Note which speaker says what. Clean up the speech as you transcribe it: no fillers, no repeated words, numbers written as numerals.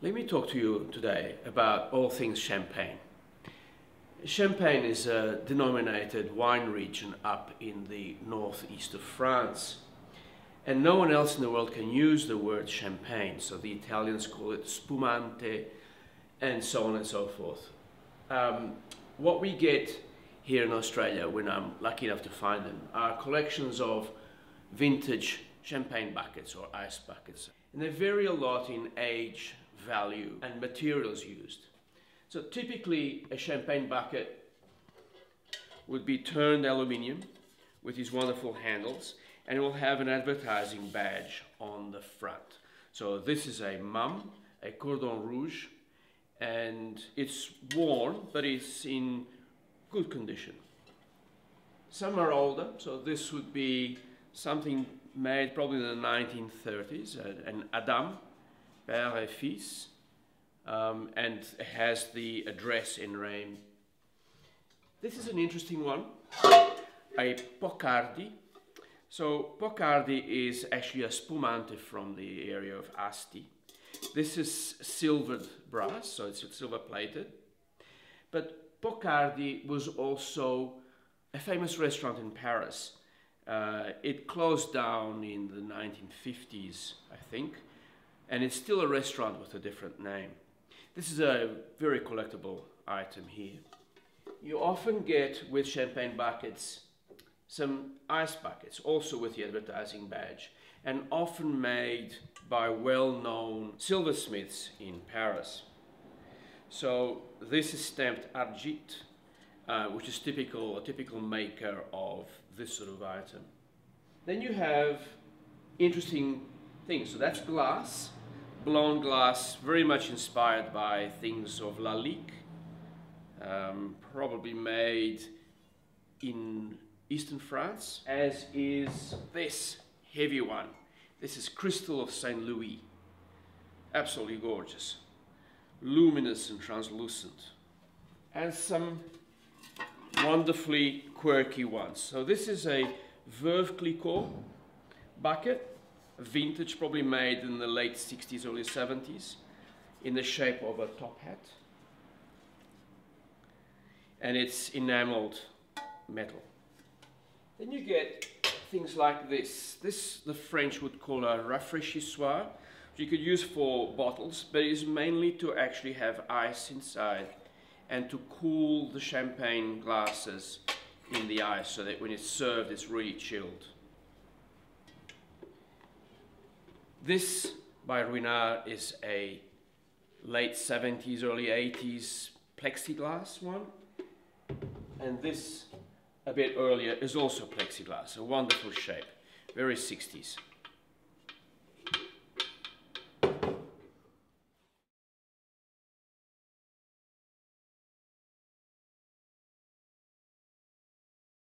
Speaker 1: Let me talk to you today about all things Champagne. Champagne is a denominated wine region up in the northeast of France. And no one else in the world can use the word champagne, so the Italians call it spumante, and so on and so forth. What we get here in Australia, when I'm lucky enough to find them, are collections of vintage champagne buckets or ice buckets. And they vary a lot in age, value, and materials used. So typically a champagne bucket would be turned aluminium with these wonderful handles, and it will have an advertising badge on the front. So this is a mum, a cordon rouge, and it's worn, but it's in good condition. Some are older, so this would be something made probably in the 1930s, an Adam, Père et Fils, and it has the address in Reims. This is an interesting one, a Pocardi. So Pocardi is actually a spumante from the area of Asti. This is silvered brass, so it's silver plated. But Pocardi was also a famous restaurant in Paris. It closed down in the 1950s, I think, and it's still a restaurant with a different name. This is a very collectible item here. You often get with champagne buckets some ice buckets, also with the advertising badge, and often made by well-known silversmiths in Paris. So this is stamped Argit, which is a typical maker of this sort of item. Then you have interesting things. So that's glass, blown glass, very much inspired by things of Lalique, probably made in Eastern France, as is this heavy one. This is crystal of St. Louis. Absolutely gorgeous. Luminous and translucent. And some wonderfully quirky ones. So this is a Veuve Clicquot bucket, vintage, probably made in the late 60s, early 70s, in the shape of a top hat. And it's enameled metal. Then you get things like this. This the French would call a rafraîchissoir, which you could use for bottles, but it is mainly to actually have ice inside and to cool the champagne glasses in the ice so that when it's served it's really chilled. This by Ruinart is a late 70s, early 80s plexiglass one, and this a bit earlier is also plexiglass, a wonderful shape, very 60s.